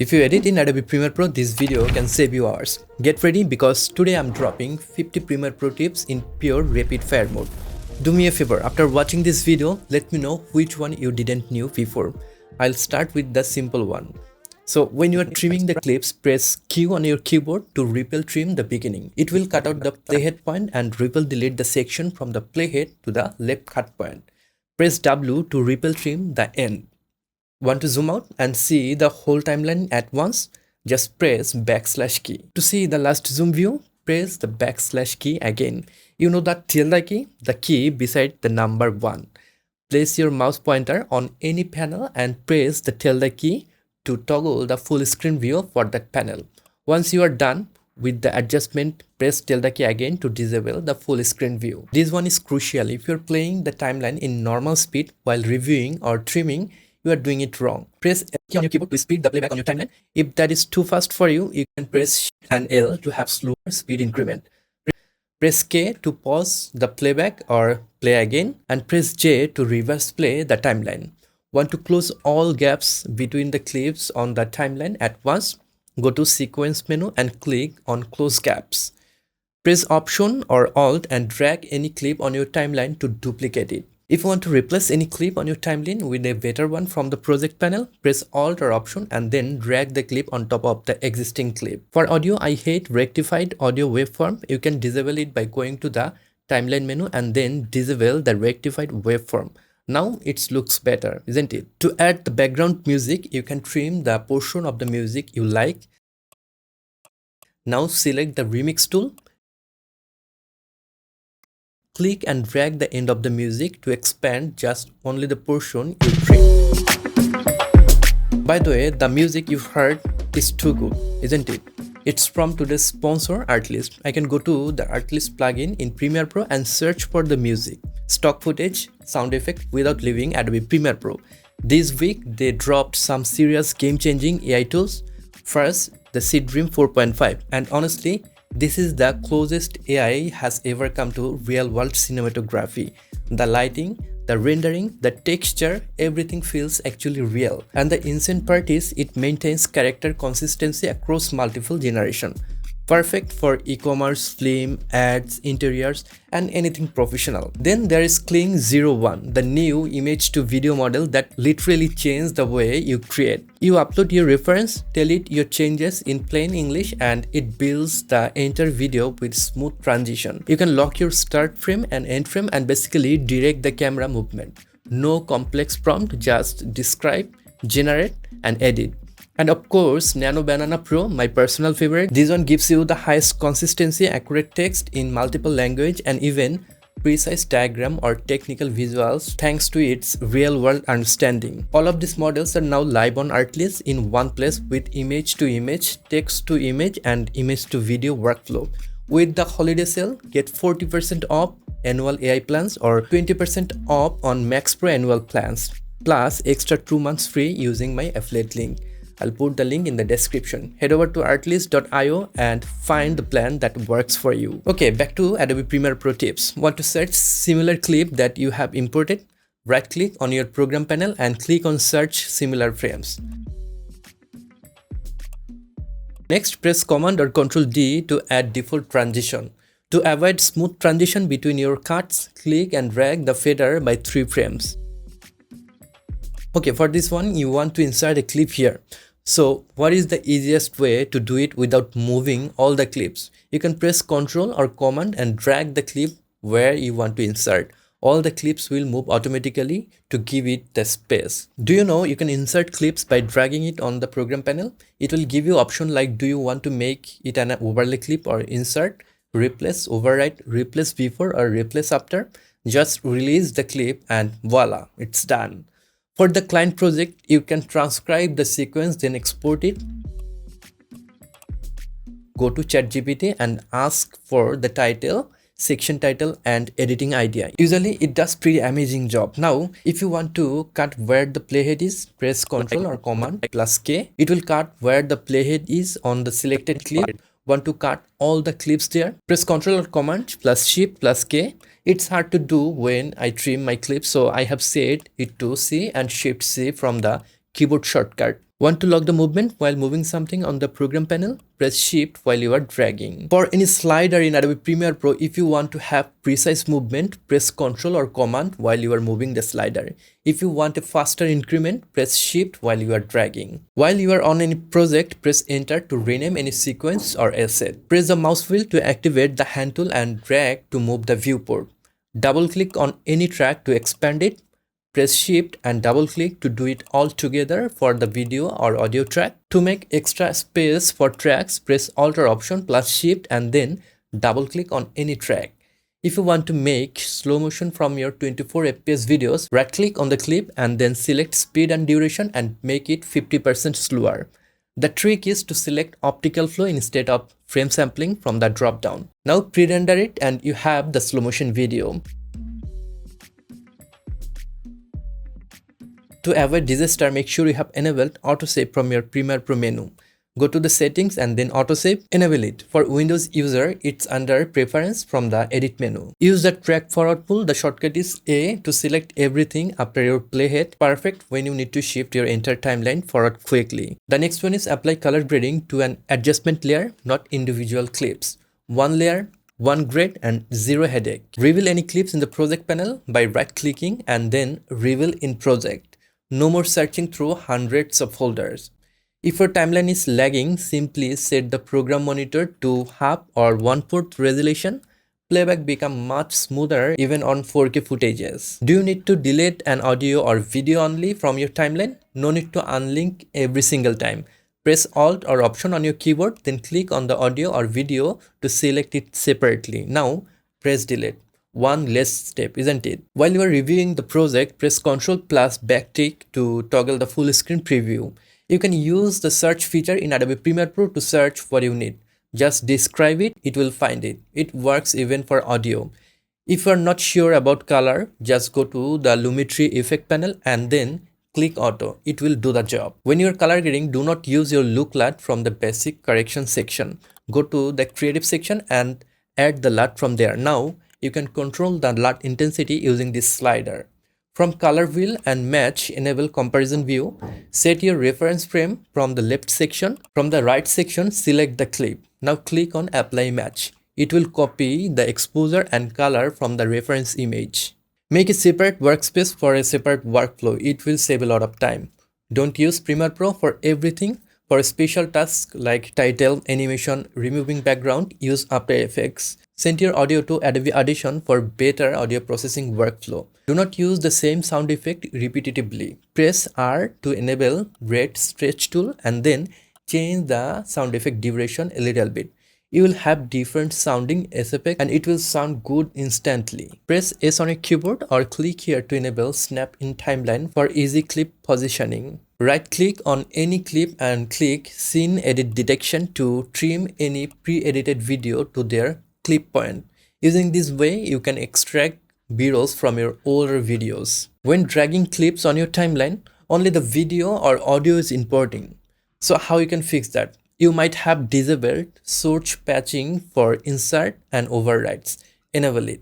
If you edit in Adobe Premiere Pro, this video can save you hours. Get ready because today I'm dropping 50 Premiere Pro tips in pure rapid fire mode. Do me a favor, after watching this video, let me know which one you didn't know before. I'll start with the simple one. So when you are trimming the clips, press Q on your keyboard to repel trim the beginning. It will cut out the playhead point and repel delete the section from the playhead to the left cut point. Press W to repel trim the end. Want to zoom out and see the whole timeline at once? Just press backslash key. To see the last zoom view, press the backslash key again. You know that tilde key? The key beside the number 1. Place your mouse pointer on any panel and press the tilde key to toggle the full screen view for that panel. Once you are done with the adjustment, press tilde key again to disable the full screen view. This one is crucial. If you are playing the timeline in normal speed while reviewing or trimming, you are doing it wrong. Press L key on your keyboard to speed the playback on your timeline. If that is too fast for you, you can press Shift and L to have slower speed increment. Press K to pause the playback or play again, and press J to reverse play the timeline. Want to close all gaps between the clips on the timeline at once? Go to Sequence menu and click on Close Gaps. Press Option or Alt and drag any clip on your timeline to duplicate it. If you want to replace any clip on your timeline with a better one from the project panel, press Alt or Option and then drag the clip on top of the existing clip. For audio, I hate Rectified audio waveform. You can disable it by going to the timeline menu and then disable the Rectified waveform. Now it looks better, isn't it? To add the background music, you can trim the portion of the music you like. Now select the Remix tool. Click and drag the end of the music to expand just only the portion you trim. By the way, the music you've heard is too good, isn't it? It's from today's sponsor, Artlist. I can go to the Artlist plugin in Premiere Pro and search for the music, stock footage, sound effect without leaving Adobe Premiere Pro. This week, they dropped some serious game-changing AI tools. First, the Seed Dream 4.5, and honestly, this is the closest AI has ever come to real-world cinematography. The lighting, the rendering, the texture, everything feels actually real. And the insane part is it maintains character consistency across multiple generations. Perfect for e-commerce, film, ads, interiors, and anything professional. Then there is Kling 01, the new image to video model that literally changed the way you create. You upload your reference, tell it your changes in plain English, and it builds the entire video with smooth transition. You can lock your start frame and end frame and basically direct the camera movement. No complex prompt, just describe, generate, and edit. And of course, Nano Banana Pro, my personal favorite. This one gives you the highest consistency, accurate text in multiple language, and even precise diagram or technical visuals thanks to its real-world understanding. All of these models are now live on Artlist in one place with image to image, text to image, and image to video workflow. With the holiday sale, get 40% off annual AI plans or 20% off on Max Pro annual plans, plus extra 2 months free using my affiliate link. I'll put the link in the description. Head over to artlist.io and find the plan that works for you. Okay, back to Adobe Premiere Pro tips. Want to search similar clip that you have imported? Right click on your program panel and click on search similar frames. Next, press Command or Ctrl D to add default transition. To avoid smooth transition between your cuts, click and drag the fader by 3 frames. Okay, for this one, you want to insert a clip here. So what is the easiest way to do it without moving all the clips? You can press Ctrl or Command and drag the clip where you want to insert. All the clips will move automatically to give it the space. Do you know you can insert clips by dragging it on the program panel? It will give you option like do you want to make it an overlay clip or insert, replace, overwrite, replace before or replace after. Just release the clip and voila, it's done. For the client project, you can transcribe the sequence, then export it. Go to ChatGPT and ask for the title, section title, and editing idea. Usually, it does pretty amazing job. Now, if you want to cut where the playhead is, press Ctrl or Command plus K. It will cut where the playhead is on the selected clip. Want to cut all the clips there? Press Ctrl or Command plus Shift plus K. It's hard to do when I trim my clips, so I have set it to C and Shift C from the keyboard shortcut. Want to lock the movement while moving something on the program panel? Press Shift while you are dragging. For any slider in Adobe Premiere Pro, if you want to have precise movement, press Ctrl or Command while you are moving the slider. If you want a faster increment, press Shift while you are dragging. While you are on any project, press Enter to rename any sequence or asset. Press the mouse wheel to activate the hand tool and drag to move the viewport. Double click on any track to expand it. Press Shift and double click to do it all together for the video or audio track. To make extra space for tracks, press Alt or Option plus Shift and then double click on any track. If you want to make slow motion from your 24 fps videos, right click on the clip and then select speed and duration and make it 50% slower. The trick is to select optical flow instead of frame sampling from the drop down. Now pre-render it and you have the slow motion video. To avoid disaster, make sure you have enabled Autosave from your Premiere Pro menu. Go to the settings and then Autosave, enable it. For Windows user, it's under Preference from the Edit menu. Use the Track Forward tool. The shortcut is A to select everything after your playhead. Perfect when you need to shift your entire timeline forward quickly. The next one is apply color grading to an adjustment layer, not individual clips. One layer, one grade and zero headache. Reveal any clips in the project panel by right-clicking and then Reveal in Project. No more searching through hundreds of folders. If your timeline is lagging, simply set the program monitor to half or 1/4 resolution. Playback becomes much smoother even on 4K footages. Do you need to delete an audio or video only from your timeline? No need to unlink every single time. Press Alt or Option on your keyboard, then click on the audio or video to select it separately. Now press Delete. One less step, isn't it? While you are reviewing the project, press Ctrl plus backtick to toggle the full screen preview. You can use the search feature in Adobe Premiere Pro to search what you need. Just describe it, it will find it. It works even for audio. If you are not sure about color, just go to the Lumetri effect panel and then click Auto. It will do the job. When you are color grading, do not use your look LUT from the basic correction section. Go to the creative section and add the LUT from there. Now, you can control the LUT intensity using this slider. From color wheel and match, enable comparison view. Set your reference frame from the left section. From the right section, select the clip. Now click on apply match. It will copy the exposure and color from the reference image. Make a separate workspace for a separate workflow. It will save a lot of time. Don't use Premiere Pro for everything. For special tasks like title, animation, removing background, use After Effects. Send your audio to Adobe Audition for better audio processing workflow. Do not use the same sound effect repetitively. Press R to enable Red Stretch tool and then change the sound effect duration a little bit. You will have different sounding effects and it will sound good instantly. Press S on your keyboard or click here to enable Snap in Timeline for easy clip positioning. Right click on any clip and click Scene Edit Detection to trim any pre-edited video to their clip point. Using this way, you can extract B-rolls from your older videos. When dragging clips on your timeline, only the video or audio is importing. So how you can fix that? You might have disabled source patching for insert and overrides. Enable it.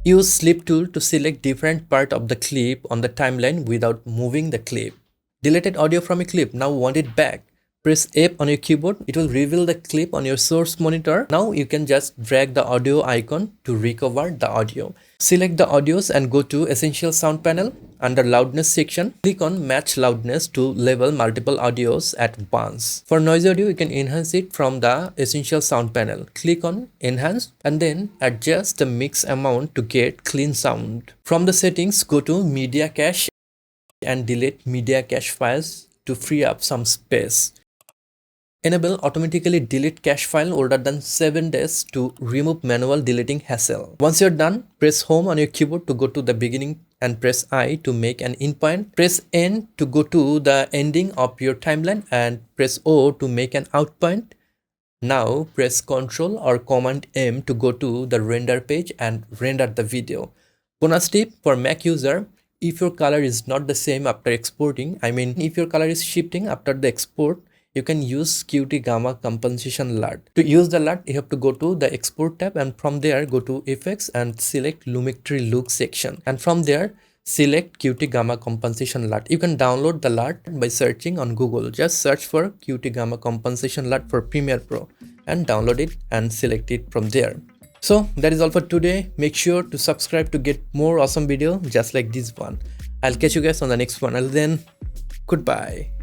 Use Slip tool to select different part of the clip on the timeline without moving the clip. Deleted audio from a clip, now want it back. Press F on your keyboard, it will reveal the clip on your source monitor. Now you can just drag the audio icon to recover the audio. Select the audios and go to Essential Sound panel. Under Loudness section, click on Match Loudness to label multiple audios at once. For noise audio, you can enhance it from the Essential Sound panel. Click on Enhance and then adjust the mix amount to get clean sound. From the settings, go to Media Cache and delete media cache files to free up some space. Enable automatically delete cache file older than 7 days to remove manual deleting hassle. Once you're done, press Home on your keyboard to go to the beginning and press I to make an endpoint. Press N to go to the ending of your timeline and press O to make an outpoint. Now press Ctrl or Command M to go to the render page and render the video. Bonus tip for Mac user, if your color is not the same after exporting, if your color is shifting after the export, you can use QT Gamma Compensation LUT. To use the LUT, you have to go to the Export tab and from there go to Effects and select Lumetri Look section. And from there, select Qt Gamma Compensation LUT. You can download the LUT by searching on Google. Just search for Qt Gamma Compensation LUT for Premiere Pro and download it and select it from there. So that is all for today. Make sure to subscribe to get more awesome video just like this one. I'll catch you guys on the next one. Until then, goodbye.